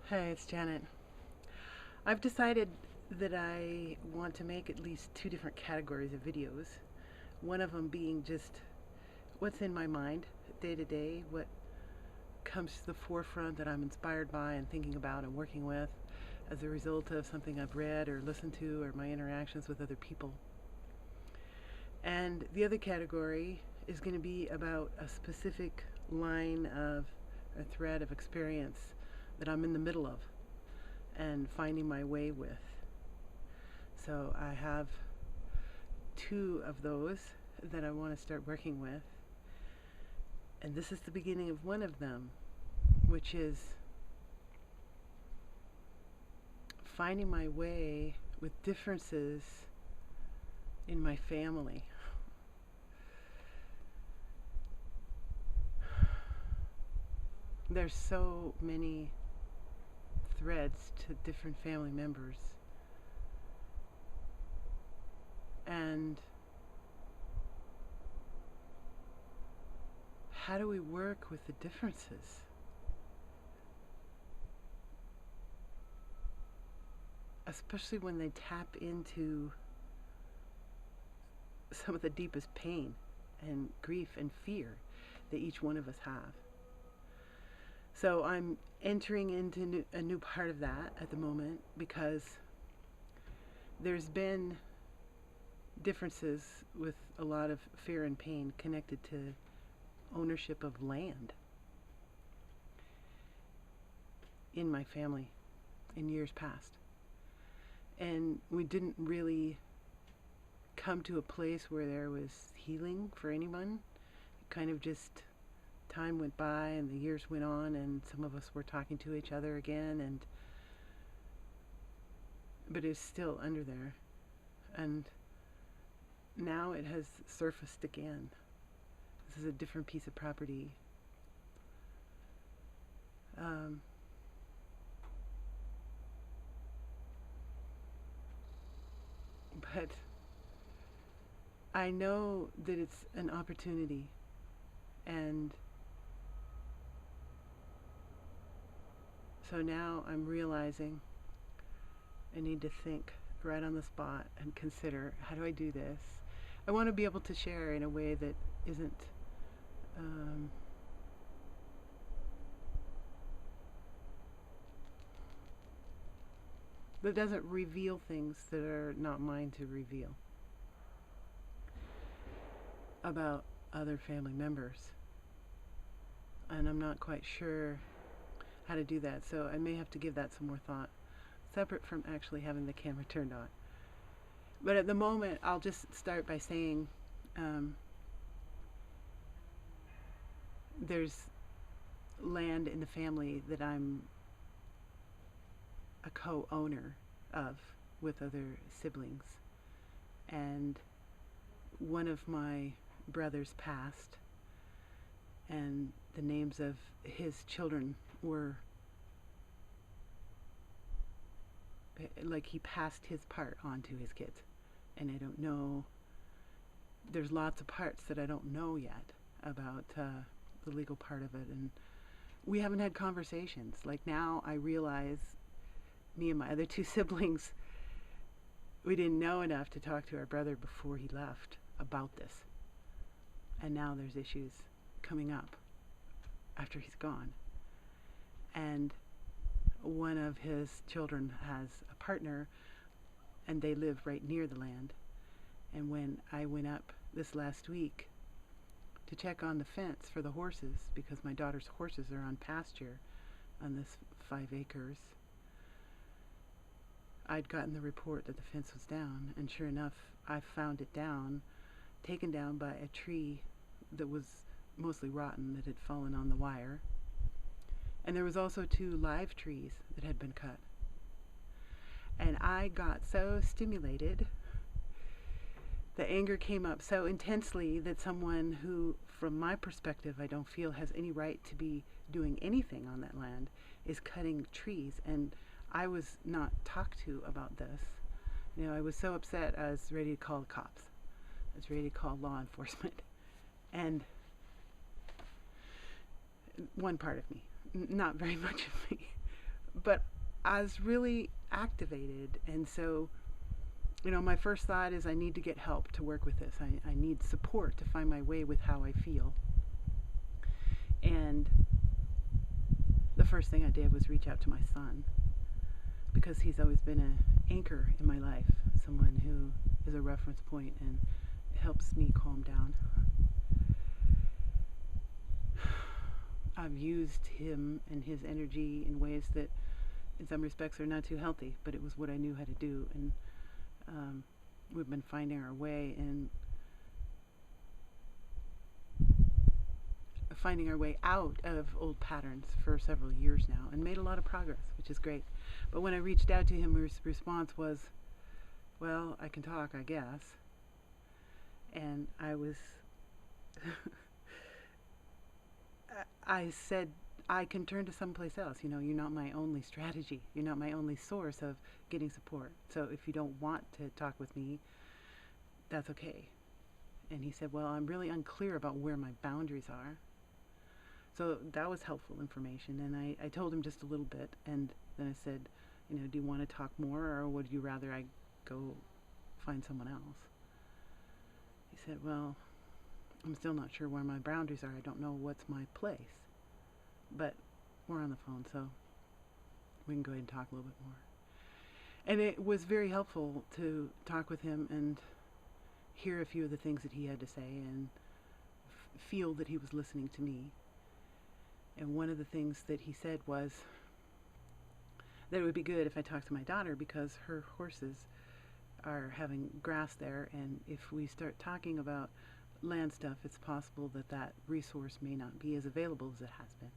Hey, it's Janet. I've decided that I want to make at least two different categories of videos. One of them being just what's in my mind day to day, what comes to the forefront that I'm inspired by and thinking about and working with as a result of something I've read or listened to or my interactions with other people. And the other category is going to be about a specific line of a thread of experience that I'm in the middle of and finding my way with. So I have two of those that I want to start working with. And this is the beginning of one of them, which is finding my way with differences in my family. There's so many threads to different family members. And how do we work with the differences? Especially when they tap into some of the deepest pain and grief and fear that each one of us have. So I'm entering into a new part of that at the moment because there's been differences with a lot of fear and pain connected to ownership of land in my family in years past. And we didn't really come to a place where there was healing for anyone. It kind of just time went by and the years went on and some of us were talking to each other again, but it's still under there. And now it has surfaced again. This is a different piece of property. But I know that it's an opportunity, and so now I'm realizing I need to think right on the spot and consider, how do I do this? I want to be able to share in a way that isn't that doesn't reveal things that are not mine to reveal about other family members. And I'm not quite sure how to do that, so I may have to give that some more thought, separate from actually having the camera turned on. But at the moment, I'll just start by saying there's land in the family that I'm a co-owner of with other siblings. And one of my brothers passed, and the names of his children were like he passed his part on to his kids. And I don't know, there's lots of parts that I don't know yet about the legal part of it, and we haven't had conversations. Like now I realize me and my other two siblings, we didn't know enough to talk to our brother before he left about this. And now there's issues coming up after he's gone. And one of his children has a partner, and they live right near the land. And when I went up this last week to check on the fence for the horses, because my daughter's horses are on pasture on this 5 acres, I'd gotten the report that the fence was down, and sure enough, I found it taken down by a tree that was mostly rotten, that had fallen on the wire. And there was also 2 live trees that had been cut. And I got so stimulated, the anger came up so intensely that someone who, from my perspective, I don't feel has any right to be doing anything on that land, is cutting trees. And I was not talked to about this. You know, I was so upset I was ready to call the cops. I was ready to call law enforcement. And one part of me, not very much of me, but I was really activated. And so, my first thought is I need to get help to work with this. I need support to find my way with how I feel. And the first thing I did was reach out to my son, because he's always been an anchor in my life, someone who is a reference point and helps me calm down. I've used him and his energy in ways that in some respects are not too healthy, but it was what I knew how to do. And we've been finding our way and finding our way out of old patterns for several years now, and made a lot of progress, which is great. But when I reached out to him, his response was, well, I can talk, I guess. And I said, I can turn to someplace else. You're not my only strategy. You're not my only source of getting support. So if you don't want to talk with me, that's okay. And he said, well, I'm really unclear about where my boundaries are. So that was helpful information. And I told him just a little bit. And then I said, do you want to talk more, or would you rather I go find someone else? He said, well, I'm still not sure where my boundaries are. I don't know what's my place. But we're on the phone, so we can go ahead and talk a little bit more. And it was very helpful to talk with him and hear a few of the things that he had to say, and feel that he was listening to me. And one of the things that he said was that it would be good if I talked to my daughter, because her horses are having grass there, and if we start talking about land stuff, it's possible that that resource may not be as available as it has been.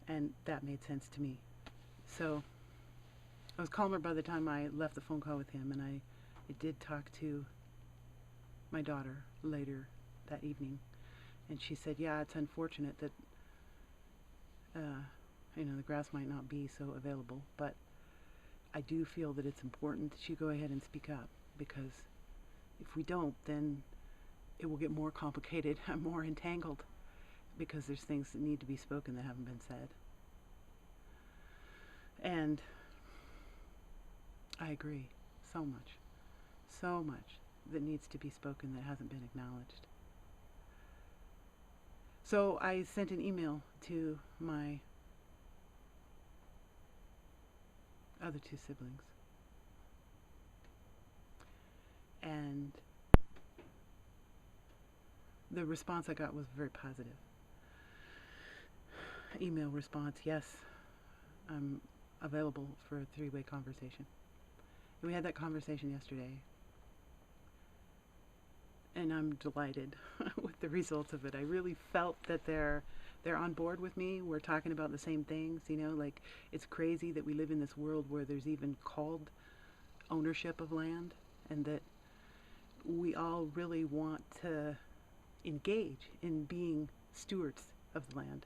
And that made sense to me. So I was calmer by the time I left the phone call with him, and I did talk to my daughter later that evening, and she said, yeah, it's unfortunate that the grass might not be so available, but I do feel that it's important that you go ahead and speak up, because if we don't, then it will get more complicated and more entangled, because there's things that need to be spoken that haven't been said. And I agree. So much that needs to be spoken that hasn't been acknowledged. So I sent an email to my other two siblings, and the response I got was very positive. Email response, yes, I'm available for a 3-way conversation. And we had that conversation yesterday, and I'm delighted with the results of it. I really felt that they're on board with me. We're talking about the same things, like it's crazy that we live in this world where there's even called ownership of land, and that we all really want to engage in being stewards of the land.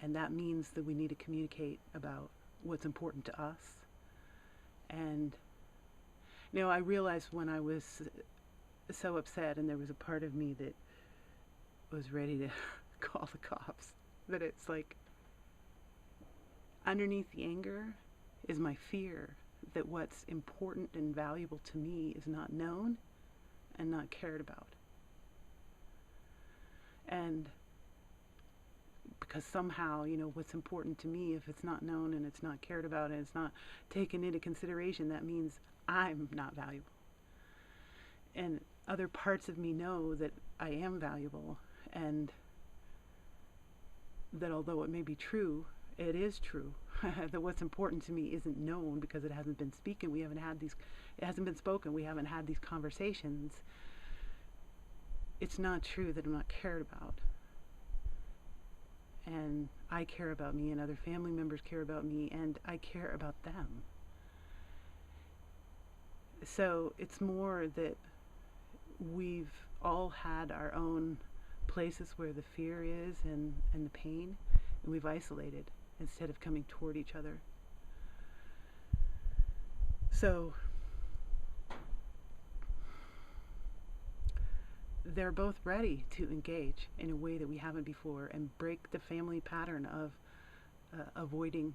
And that means that we need to communicate about what's important to us. And, I realized when I was so upset, and there was a part of me that was ready to call the cops, that it's like, underneath the anger is my fear that what's important and valuable to me is not known and not cared about. And because somehow, what's important to me, if it's not known and it's not cared about and it's not taken into consideration, that means I'm not valuable. And other parts of me know that I am valuable, and that although it may be true, it is true that what's important to me isn't known because it hasn't been spoken. It hasn't been spoken. We haven't had these conversations. It's not true that I'm not cared about. And I care about me, and other family members care about me, and I care about them. So it's more that we've all had our own places where the fear is and the pain, and we've isolated instead of coming toward each other. So they're both ready to engage in a way that we haven't before, and break the family pattern of avoiding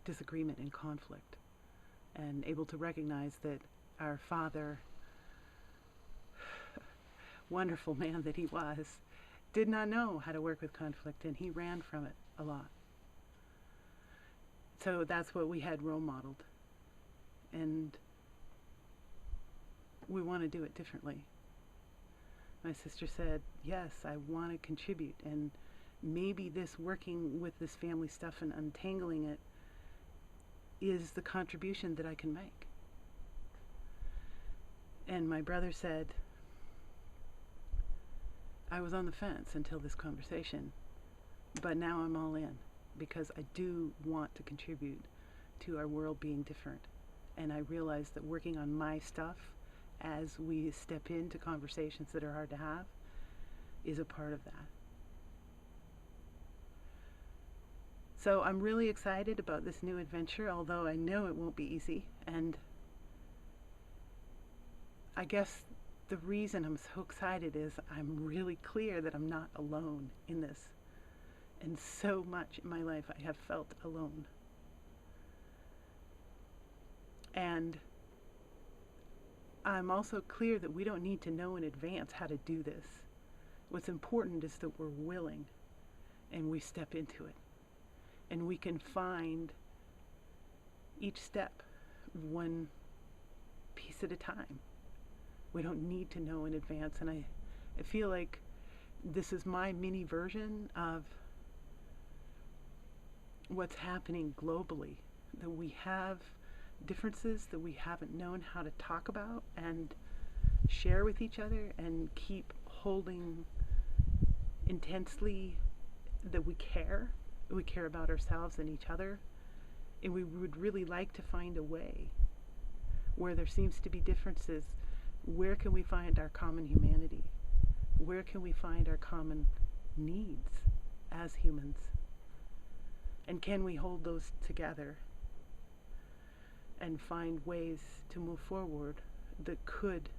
disagreement and conflict, and able to recognize that our father, wonderful man that he was, did not know how to work with conflict, and he ran from it a lot. So that's what we had role modeled, and we want to do it differently. My sister said, yes, I want to contribute, and maybe this working with this family stuff and untangling it is the contribution that I can make. And my brother said, I was on the fence until this conversation, but now I'm all in, because I do want to contribute to our world being different. And I realize that working on my stuff as we step into conversations that are hard to have is a part of that. So I'm really excited about this new adventure, although I know it won't be easy. And I guess the reason I'm so excited is I'm really clear that I'm not alone in this. And so much in my life I have felt alone. And I'm also clear that we don't need to know in advance how to do this. What's important is that we're willing and we step into it. And we can find each step one piece at a time. We don't need to know in advance. And I feel like this is my mini version of what's happening globally. That we have differences that we haven't known how to talk about and share with each other, and keep holding intensely that we care about ourselves and each other. And we would really like to find a way where there seems to be differences. Where can we find our common humanity? Where can we find our common needs as humans? And can we hold those together and find ways to move forward that could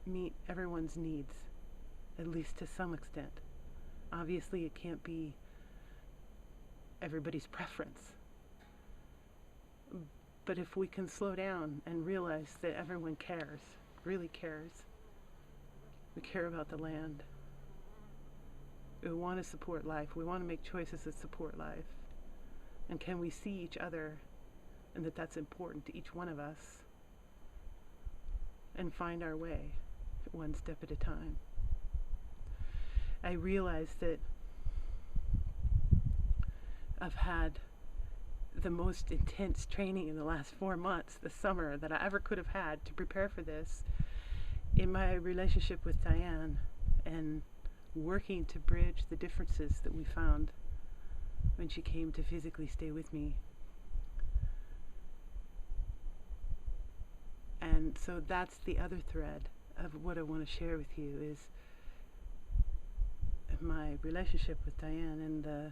meet everyone's needs, at least to some extent? Obviously, it can't be everybody's preference. But if we can slow down and realize that everyone cares, really cares, we care about the land, we want to support life, we want to make choices that support life, and can we see each other and that that's important to each one of us, and find our way one step at a time. I realize that I've had the most intense training in the last 4 months, this summer, that I ever could have had to prepare for this, in my relationship with Diane, and working to bridge the differences that we found when she came to physically stay with me. And so that's the other thread of what I want to share with you, is my relationship with Diane, and the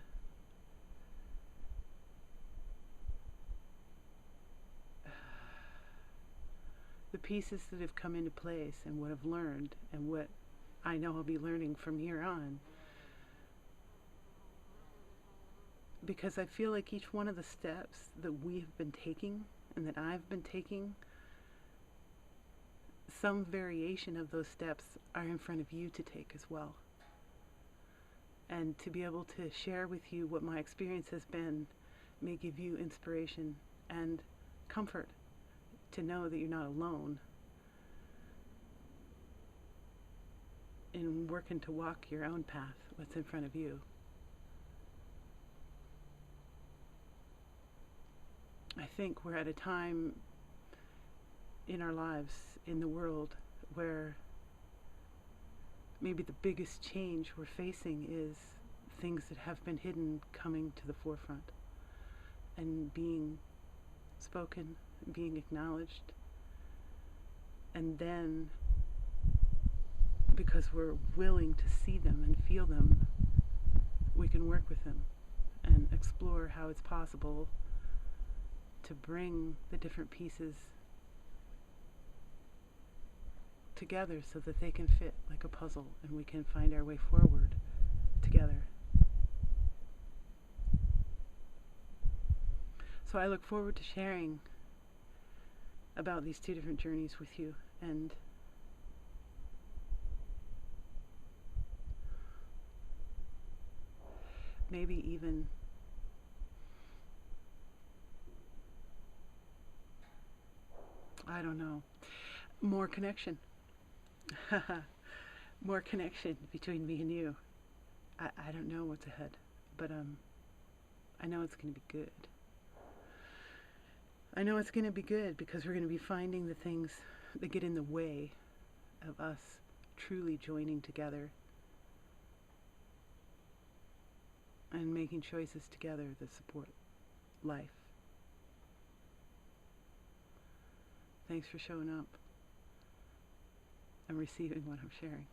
pieces that have come into place, and what I've learned, and what I know I'll be learning from here on. Because I feel like each one of the steps that we have been taking, and that I've been taking, some variation of those steps are in front of you to take as well. And to be able to share with you what my experience has been may give you inspiration and comfort to know that you're not alone in working to walk your own path, what's in front of you. I think we're at a time in our lives, in the world, where maybe the biggest change we're facing is things that have been hidden coming to the forefront and being spoken, being acknowledged. And then, because we're willing to see them and feel them, we can work with them and explore how it's possible to bring the different pieces together so that they can fit like a puzzle, and we can find our way forward together. So I look forward to sharing about these two different journeys with you, and maybe even I don't know, more connection. More connection between me and you. I don't know what's ahead, but I know it's going to be good. I know it's going to be good because we're going to be finding the things that get in the way of us truly joining together and making choices together that support life. Thanks for showing up and receiving what I'm sharing.